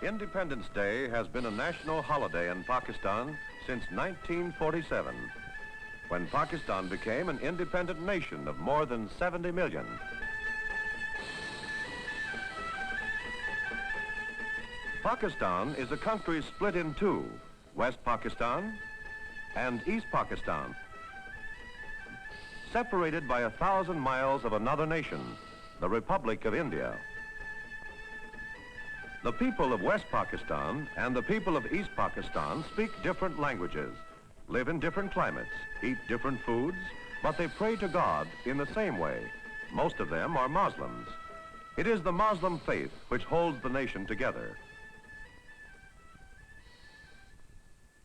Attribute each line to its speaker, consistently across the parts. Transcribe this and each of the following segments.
Speaker 1: Independence Day has been a national holiday in Pakistan since 1947, when Pakistan became an independent nation of more than 70 million. Pakistan is a country split in two, West Pakistan and East Pakistan, separated by 1,000 miles of another nation, the Republic of India. The people of West Pakistan and the people of East Pakistan speak different languages, live in different climates, eat different foods, but they pray to God in the same way. Most of them are Muslims. It is the Muslim faith which holds the nation together.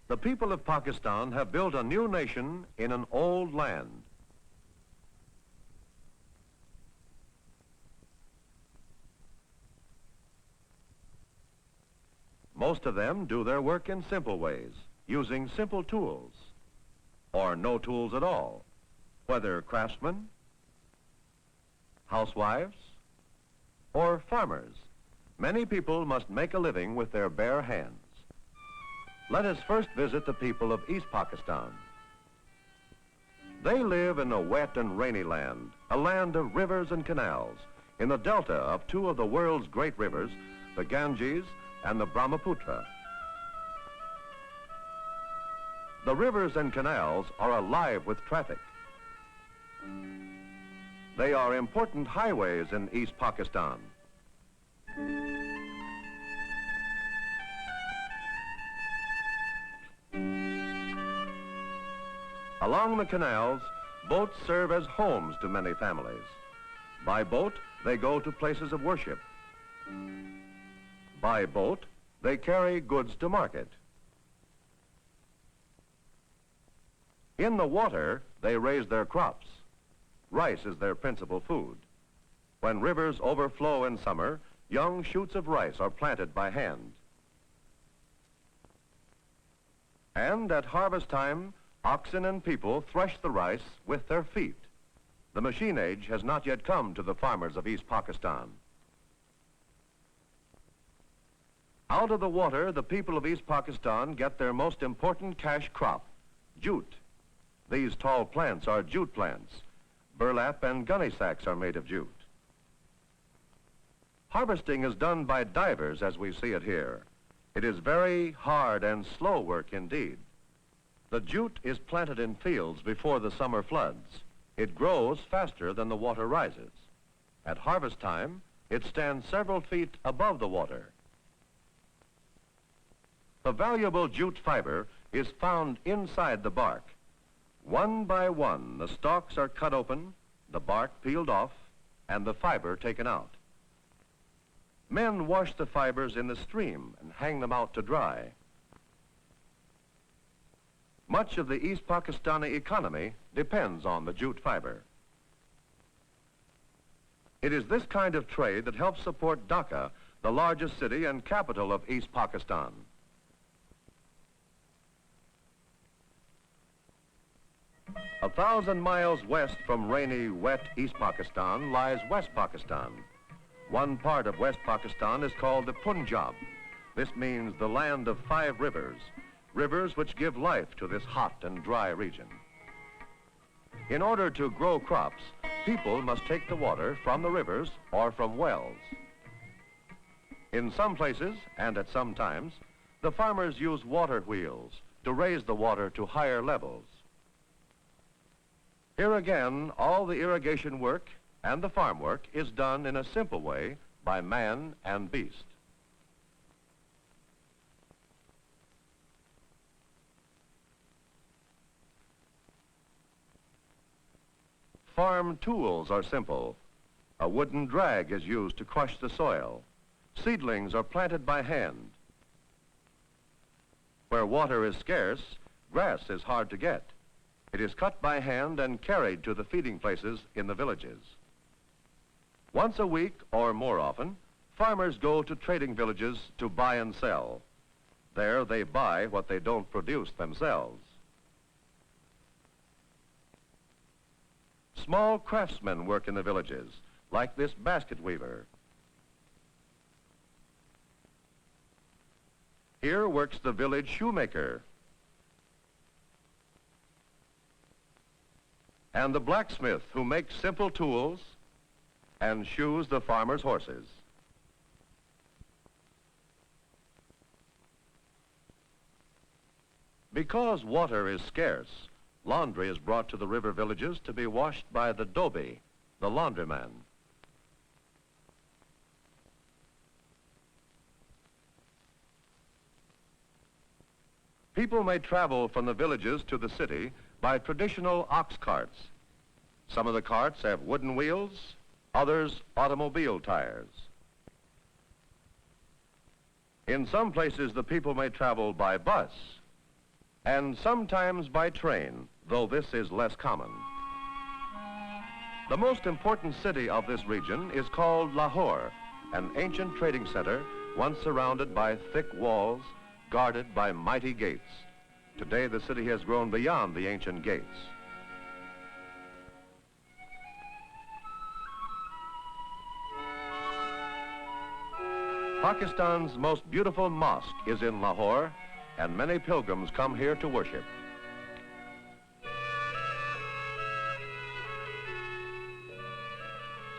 Speaker 1: The people of Pakistan have built a new nation in an old land. Most of them do their work in simple ways, using simple tools, or no tools at all, whether craftsmen, housewives, or farmers. Many people must make a living with their bare hands. Let us first visit the people of East Pakistan. They live in a wet and rainy land, a land of rivers and canals, in the delta of two of the world's great rivers, the Ganges and the Brahmaputra. The rivers and canals are alive with traffic. They are important highways in East Pakistan. Along the canals, boats serve as homes to many families. By boat, they go to places of worship. By boat, they carry goods to market. In the water, they raise their crops. Rice is their principal food. When rivers overflow in summer, young shoots of rice are planted by hand. And at harvest time, oxen and people thresh the rice with their feet. The machine age has not yet come to the farmers of East Pakistan. Out of the water, the people of East Pakistan get their most important cash crop, jute. These tall plants are jute plants. Burlap and gunny sacks are made of jute. Harvesting is done by divers as we see it here. It is very hard and slow work indeed. The jute is planted in fields before the summer floods. It grows faster than the water rises. At harvest time, it stands several feet above the water. The valuable jute fiber is found inside the bark. One by one, the stalks are cut open, the bark peeled off, and the fiber taken out. Men wash the fibers in the stream and hang them out to dry. Much of the East Pakistani economy depends on the jute fiber. It is this kind of trade that helps support Dhaka, the largest city and capital of East Pakistan. A 1,000 miles west from rainy, wet East Pakistan lies West Pakistan. One part of West Pakistan is called the Punjab. This means the land of 5 rivers, rivers which give life to this hot and dry region. In order to grow crops, people must take the water from the rivers or from wells. In some places, and at some times, the farmers use water wheels to raise the water to higher levels. Here again, all the irrigation work and the farm work is done in a simple way by man and beast. Farm tools are simple. A wooden drag is used to crush the soil. Seedlings are planted by hand. Where water is scarce, grass is hard to get. It is cut by hand and carried to the feeding places in the villages. Once a week, or more often, farmers go to trading villages to buy and sell. There they buy what they don't produce themselves. Small craftsmen work in the villages, like this basket weaver. Here works the village shoemaker and the blacksmith who makes simple tools and shoes the farmer's horses. Because water is scarce, laundry is brought to the river villages to be washed by the dhobi, the laundryman. People may travel from the villages to the city by traditional ox carts. Some of the carts have wooden wheels, others automobile tires. In some places, the people may travel by bus and sometimes by train, though this is less common. The most important city of this region is called Lahore, an ancient trading center once surrounded by thick walls, guarded by mighty gates. Today, the city has grown beyond the ancient gates. Pakistan's most beautiful mosque is in Lahore, and many pilgrims come here to worship.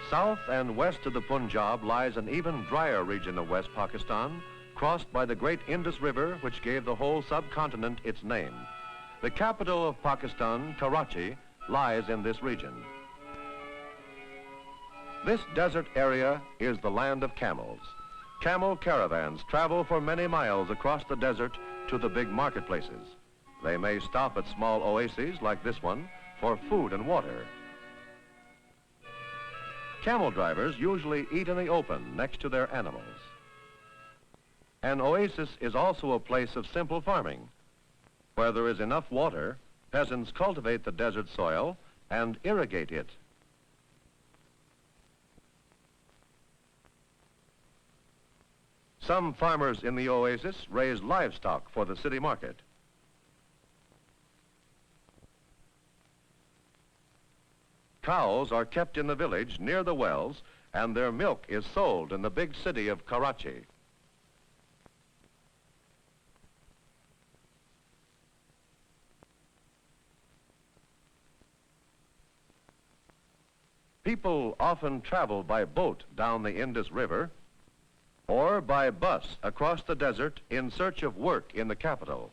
Speaker 1: South and west of the Punjab lies an even drier region of West Pakistan, crossed by the great Indus River, which gave the whole subcontinent its name. The capital of Pakistan, Karachi, lies in this region. This desert area is the land of camels. Camel caravans travel for many miles across the desert to the big marketplaces. They may stop at small oases like this one for food and water. Camel drivers usually eat in the open next to their animals. An oasis is also a place of simple farming. Where there is enough water, peasants cultivate the desert soil and irrigate it. Some farmers in the oasis raise livestock for the city market. Cows are kept in the village near the wells, and their milk is sold in the big city of Karachi. People often travel by boat down the Indus River or by bus across the desert in search of work in the capital.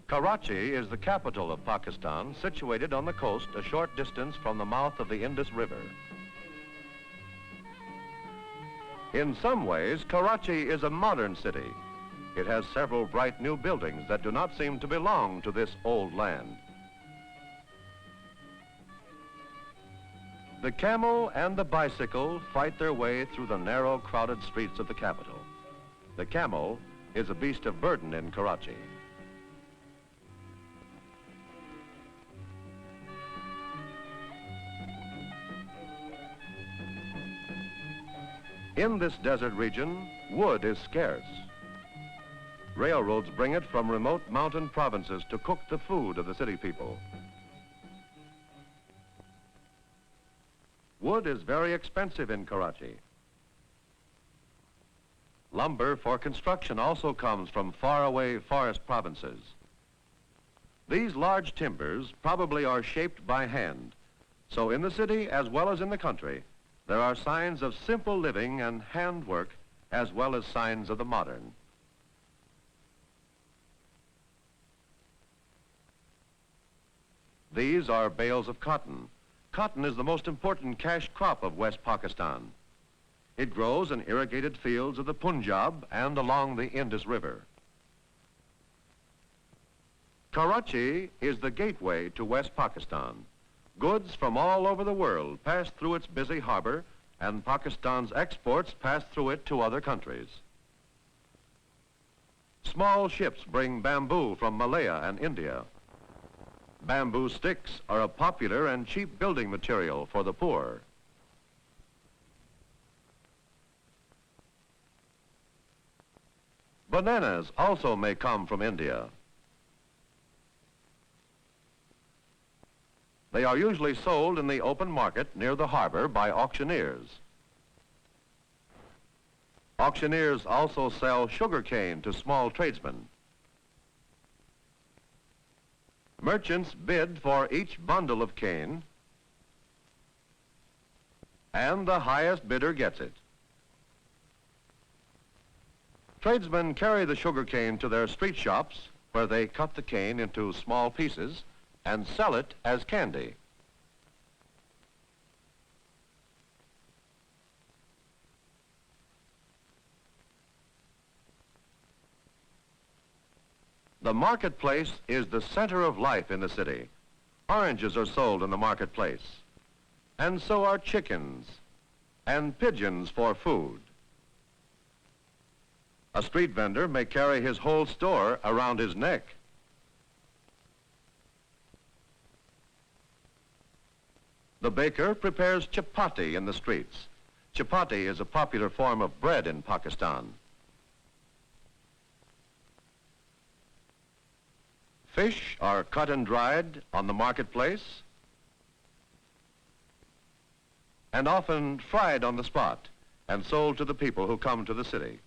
Speaker 1: Karachi is the capital of Pakistan, situated on the coast a short distance from the mouth of the Indus River. In some ways, Karachi is a modern city. It has several bright new buildings that do not seem to belong to this old land. The camel and the bicycle fight their way through the narrow, crowded streets of the capital. The camel is a beast of burden in Karachi. In this desert region, wood is scarce. Railroads bring it from remote mountain provinces to cook the food of the city people. Wood is very expensive in Karachi. Lumber for construction also comes from faraway forest provinces. These large timbers probably are shaped by hand. So in the city as well as in the country, there are signs of simple living and handwork as well as signs of the modern. These are bales of cotton. Cotton is the most important cash crop of West Pakistan. It grows in irrigated fields of the Punjab and along the Indus River. Karachi is the gateway to West Pakistan. Goods from all over the world pass through its busy harbor, and Pakistan's exports pass through it to other countries. Small ships bring bamboo from Malaya and India. Bamboo sticks are a popular and cheap building material for the poor. Bananas also may come from India. They They are usually sold in the open market near the harbor by auctioneers. Auctioneers also sell sugar cane to small tradesmen. Merchants bid for each bundle of cane, and the highest bidder gets it. Tradesmen carry the sugar cane to their street shops, where they cut the cane into small pieces and sell it as candy. The marketplace is the center of life in the city. Oranges are sold in the marketplace, and so are chickens and pigeons for food. A street vendor may carry his whole store around his neck. The baker prepares chapati in the streets. Chapati is a popular form of bread in Pakistan. Fish are cut and dried on the marketplace and often fried on the spot and sold to the people who come to the city.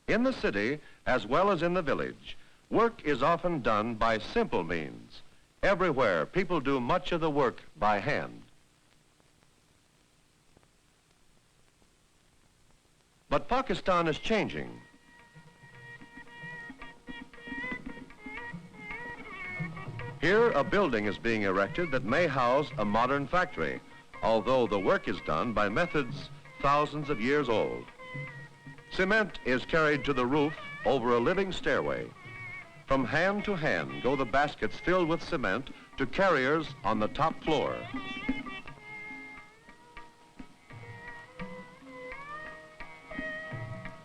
Speaker 1: In the city, as well as in the village, work is often done by simple means. Everywhere, people do much of the work by hand. But Pakistan is changing. Here, a building is being erected that may house a modern factory, although the work is done by methods thousands of years old. Cement is carried to the roof over a living stairway. From hand to hand go the baskets filled with cement to carriers on the top floor.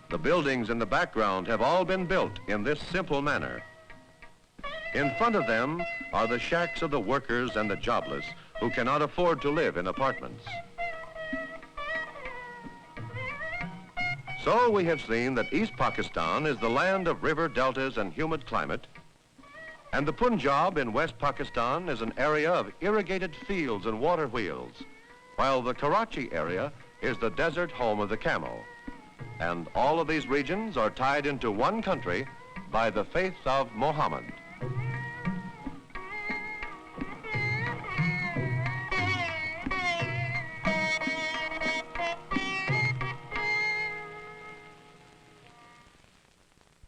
Speaker 1: The buildings in the background have all been built in this simple manner. In front of them are the shacks of the workers and the jobless who cannot afford to live in apartments. So we have seen that East Pakistan is the land of river deltas and humid climate, and the Punjab in West Pakistan is an area of irrigated fields and water wheels, while the Karachi area is the desert home of the camel. And all of these regions are tied into one country by the faith of Muhammad.